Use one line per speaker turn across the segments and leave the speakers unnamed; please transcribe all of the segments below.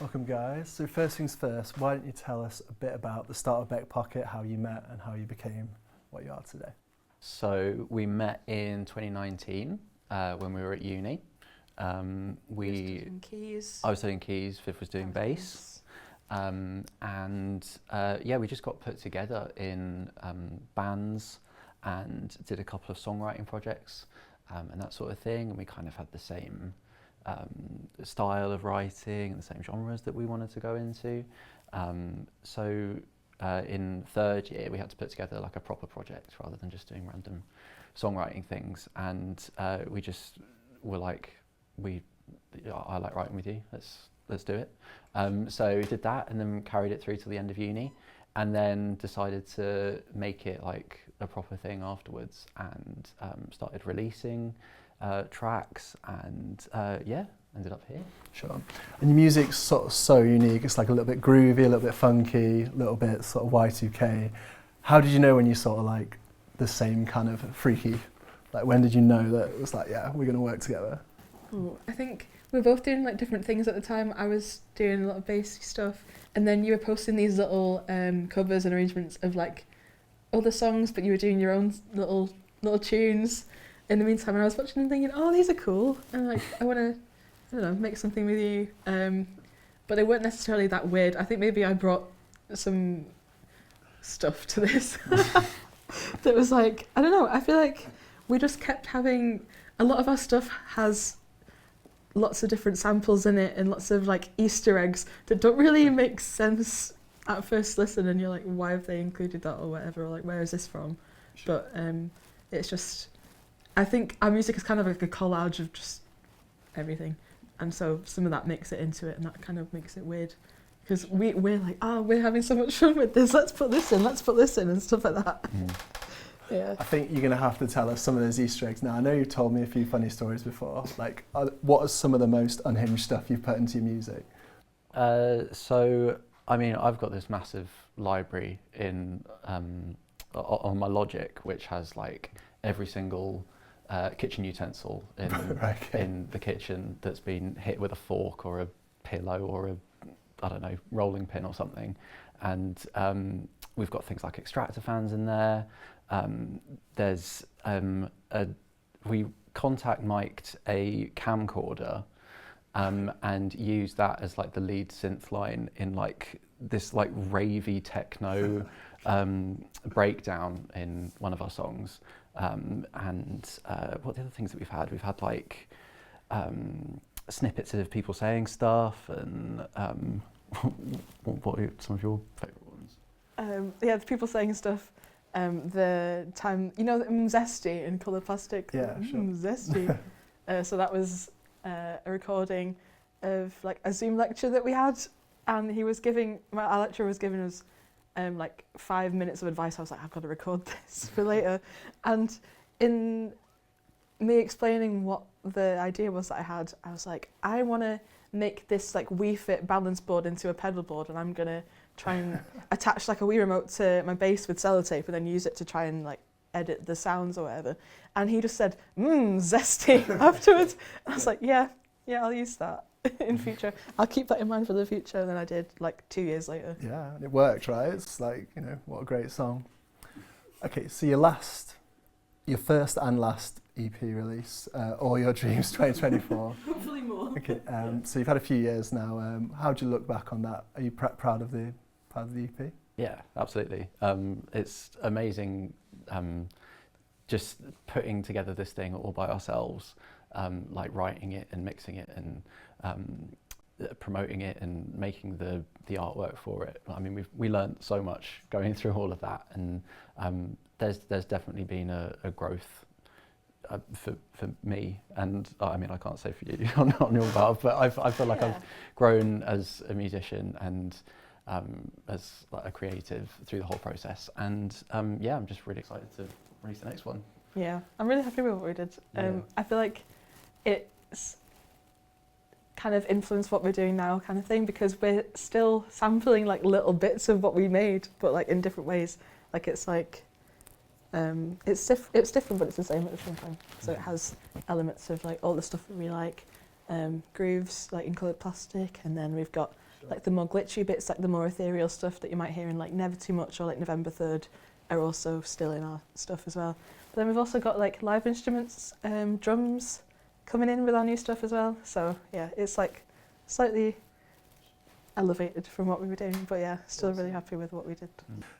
Welcome guys. So first things first, why don't you tell us a bit about the start of Beck Pocket, how you met and how you became what you are today?
So we met in 2019 when we were at uni.
Doing keys.
I was doing keys, Viv was doing bass. Yeah, we just got put together in bands and did a couple of songwriting projects and that sort of thing. And we kind of had the same style of writing and the same genres that we wanted to go into. In third year, we had to put together like a proper project rather than just doing random songwriting things. And we just were like, I like writing with you. Let's do it. So we did that, and then carried it through to the end of uni, and then decided to make it like a proper thing afterwards, and started releasing tracks, and ended up here.
Sure. And your music's sort of so unique. It's like a little bit groovy, a little bit funky, a little bit sort of Y2K. How did you know when you sort of like the same kind of freaky? Like when did you know that it was like, yeah, we're going to work together?
I think we were both doing like different things at the time. I was doing a lot of bassy stuff, and then you were posting these little covers and arrangements of like other songs, but you were doing your own little tunes. In the meantime, I was watching and thinking, oh, these are cool, and like I want to, I don't know, make something with you. But they weren't necessarily that weird. I think maybe I brought some stuff to this that was like, I don't know. I feel like we just kept having, a lot of our stuff has lots of different samples in it and lots of like Easter eggs that don't really make sense at first listen, and you're like, why have they included that or whatever, or like, where is this from? Sure. But it's just, I think our music is kind of like a collage of just everything, and so some of that makes it into it, and that kind of makes it weird, because we're like, we're having so much fun with this, let's put this in, and stuff like that. Yeah. I
think you're going to have to tell us some of those Easter eggs now. I know you've told me a few funny stories before. Like, what are some of the most unhinged stuff you've put into your music?
So, I mean, I've got this massive library in on my Logic, which has like every single kitchen utensil in, in the kitchen that's been hit with a fork or a pillow or I don't know, rolling pin or something. And we've got things like extractor fans in there. There's we contact mic'd a camcorder and used that as like the lead synth line in like this like ravey techno breakdown in one of our songs. What are the other things that we've had? We've had like snippets of people saying stuff, and what are some of your favourite ones?
The people saying stuff. The time, you know, zesty in coloured plastic.
Yeah, sure.
Zesty. So that was a recording of like a Zoom lecture that we had, and our lecturer was giving us like 5 minutes of advice. I was like, I've got to record this for later. And in me explaining what the idea was that I had, I was like, I want to make this like Wii Fit balance board into a pedal board, and I'm going to try and attach like a Wii remote to my bass with sellotape and then use it to try and like edit the sounds or whatever. And he just said, zesty afterwards. And I was like, yeah, I'll use that in future. I'll keep that in mind for the future. And then I did like 2 years later.
Yeah, and it worked, right? It's like, you know, what a great song. Okay, so your first and last EP release, All Your Dreams 2024.
Hopefully more.
Okay, so you've had a few years now. How do you look back on that? Are you proud of the EP?
Yeah, absolutely. It's amazing just putting together this thing all by ourselves, like writing it and mixing it and promoting it and making the artwork for it. I mean, we learned so much going through all of that, and there's definitely been a growth for me, and I mean, I can't say for you on your behalf, but I feel like I've grown as a musician and as like a creative through the whole process, and I'm just really excited to release the next one.
Yeah, I'm really happy with what we did. I feel like it's kind of influenced what we're doing now, kind of thing, because we're still sampling like little bits of what we made, but like in different ways. Like it's like it's different, but it's the same at the same time. So it has elements of like all the stuff that we like, grooves like in coloured plastic, and then we've got Like the more glitchy bits, like the more ethereal stuff that you might hear in like Never Too Much or like November 3rd are also still in our stuff as well. But then we've also got like live instruments, drums coming in with our new stuff as well. So yeah, it's like slightly elevated from what we were doing, but yeah, still really happy with what we did.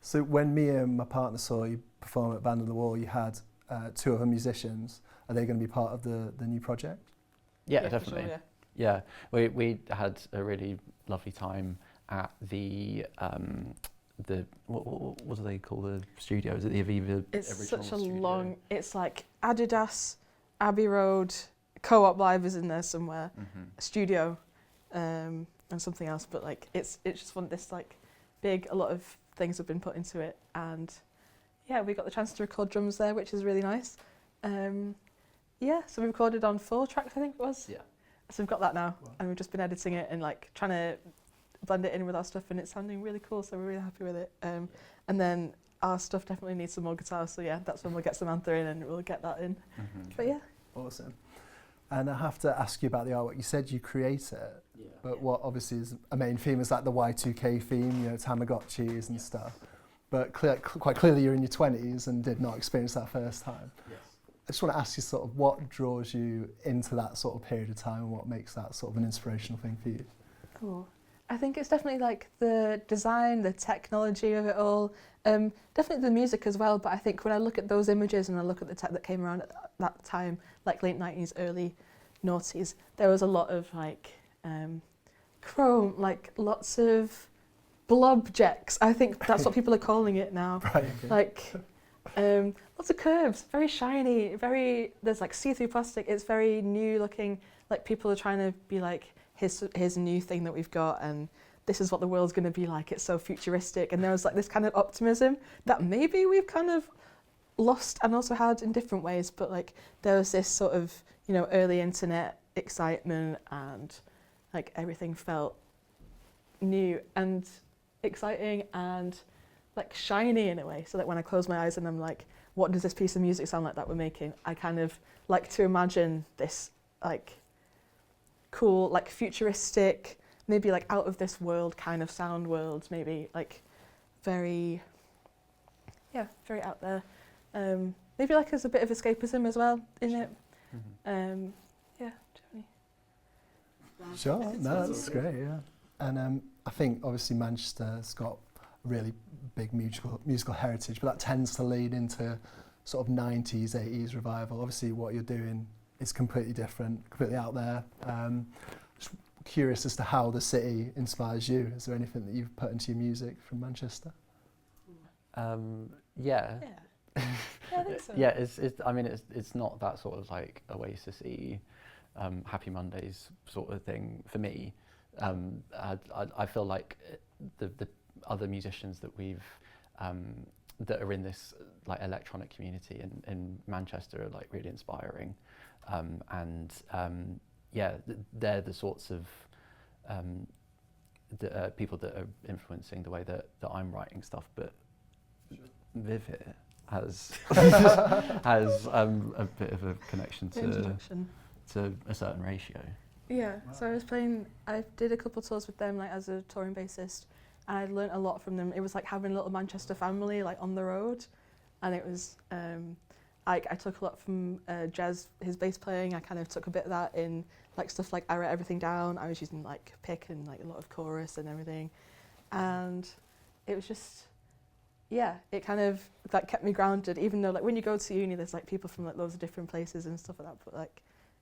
So when me and my partner saw you perform at Band on the Wall, you had 2 other musicians. Are they going to be part of the new project?
Yeah,
for
definitely.
sure,
Yeah, we had a really lovely time at the what do they call the studio? Is it the Aviva
It's
original
such a
studio?
long, it's like Adidas, Abbey Road, Co-op Live is in there somewhere, studio, and something else, but like it's just one this like big, a lot of things have been put into it, and yeah, we got the chance to record drums there, which is really nice. Yeah, so we recorded on 4 tracks, I think it was.
Yeah.
So we've got that now,
Wow.
and we've just been editing it and like trying to blend it in with our stuff, and it's sounding really cool, so we're really happy with it. And then our stuff definitely needs some more guitars, so yeah, that's when we'll get Samantha in and we'll get that in. But yeah.
Awesome. And I have to ask you about the artwork. You said you create it, but what obviously is a main theme is like the Y2K theme, you know, Tamagotchis and stuff. But quite clearly you're in your 20s and did not experience that first time.
Yes.
I just want to ask you sort of what draws you into that sort of period of time and what makes that sort of an inspirational thing for you?
Cool. I think it's definitely like the design, the technology of it all, definitely the music as well, but I think when I look at those images and I look at the tech that came around at that time, like late 90s, early noughties, there was a lot of like chrome, like lots of blobjects. I think that's what people are calling it now.
Right, okay.
Like lots of curves, very shiny, there's like see-through plastic, it's very new looking, like people are trying to be like, here's a new thing that we've got and this is what the world's going to be like, it's so futuristic, and there was like this kind of optimism that maybe we've kind of lost and also had in different ways, but like there was this sort of, you know, early internet excitement and like everything felt new and exciting and like shiny in a way, so that when I close my eyes and I'm like, what does this piece of music sound like that we're making, I kind of like to imagine this like cool, like futuristic, maybe like out of this world kind of sound world, maybe like very out there. Maybe like there's a bit of escapism as well in it. Yeah, definitely.
Sure, no, that's great, yeah. And I think obviously Manchester's got a really big musical heritage, but that tends to lead into sort of 90s, 80s revival. Obviously what you're doing is completely different, completely out there. Just curious as to how the city inspires you. Is there anything that you've put into your music from Manchester?
Yeah.
Yeah, I think so.
Yeah, I mean, it's not that sort of like Oasis-y, Happy Mondays sort of thing for me. I feel like the other musicians that we've that are in this like electronic community in Manchester are like really inspiring, and yeah, they're the sorts of people that are influencing the way that I'm writing stuff. But Viv here has a bit of a connection to a certain ratio.
Yeah, so I did a couple of tours with them like as a touring bassist, and I learnt a lot from them. It was like having a little Manchester family like on the road, and it was I took a lot from Jez, his bass playing. I kind of took a bit of that in like stuff like I wrote everything down. I was using like pick and like a lot of chorus and everything, and it was just, yeah, it kind of that kept me grounded, even though like when you go to uni there's like people from like loads of different places and stuff like that, but like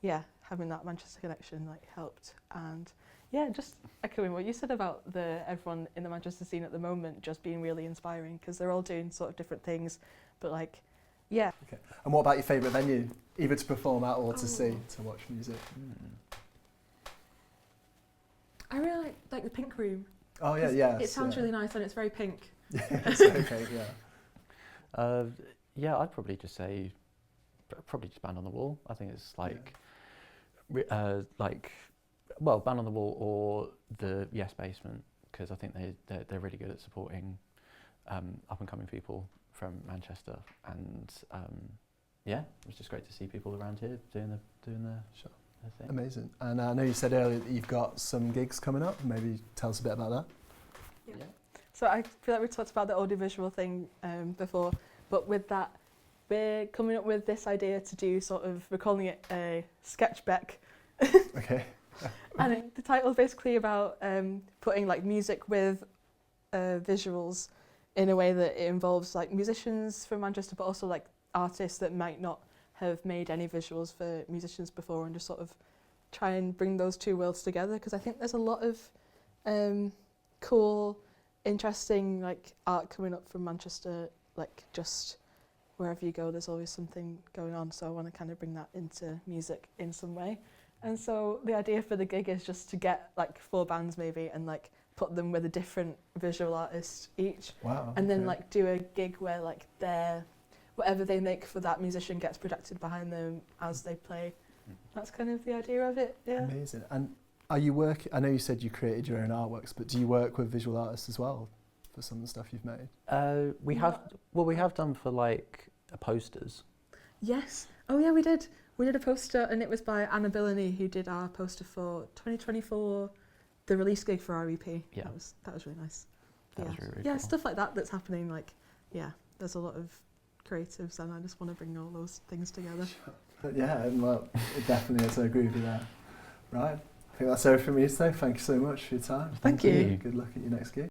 yeah, having that Manchester connection like helped. And yeah, just echoing what you said about everyone in the Manchester scene at the moment just being really inspiring, because they're all doing sort of different things, but like yeah.
Okay. And what about your favourite venue, either to perform at or to see, to watch music?
I really like the Pink Room.
Oh yeah, yeah.
It sounds really nice and it's very pink.
Yeah, it's okay, yeah.
Yeah, I'd probably just say probably just Band on the Wall. I think it's like well, Band on the Wall or the Yes Basement, because I think they're really good at supporting up and coming people from Manchester, and yeah, it was just great to see people around here doing the
Sure.
I think.
Amazing. And I know you said earlier that you've got some gigs coming up. Maybe tell us a bit about that.
Yeah. So I feel like we talked about the audiovisual thing before, but with that, we're coming up with this idea to do we're calling it a sketch Beck.
Okay.
And the title is basically about putting like music with visuals in a way that it involves like musicians from Manchester, but also like artists that might not have made any visuals for musicians before, and just sort of try and bring those two worlds together, because I think there's a lot of cool, interesting like art coming up from Manchester. Like just wherever you go, there's always something going on. So I want to kind of bring that into music in some way. And so the idea for the gig is just to get like 4 bands maybe and like put them with a different visual artist each.
Wow.
And then
okay.
like do a gig where like whatever they make for that musician gets projected behind them as they play. That's kind of the idea of it. Yeah.
Amazing. And are you working? I know you said you created your own artworks, but do you work with visual artists as well for some of the stuff you've made?
We have done for like posters.
Yes. Oh yeah, we did. We did a poster, and it was by Anna Billany, who did our poster for 2024, the release gig for our EP.
Yeah.
That was really nice.
That was really, really
yeah,
cool.
stuff like that that's happening. Like, yeah, there's a lot of creatives, and I just want to bring all those things together.
Yeah, well, it definitely is. I agree with you there. Right. I think that's everything from me today. Thank you so much for your time.
Thank you.
Good luck at your next gig.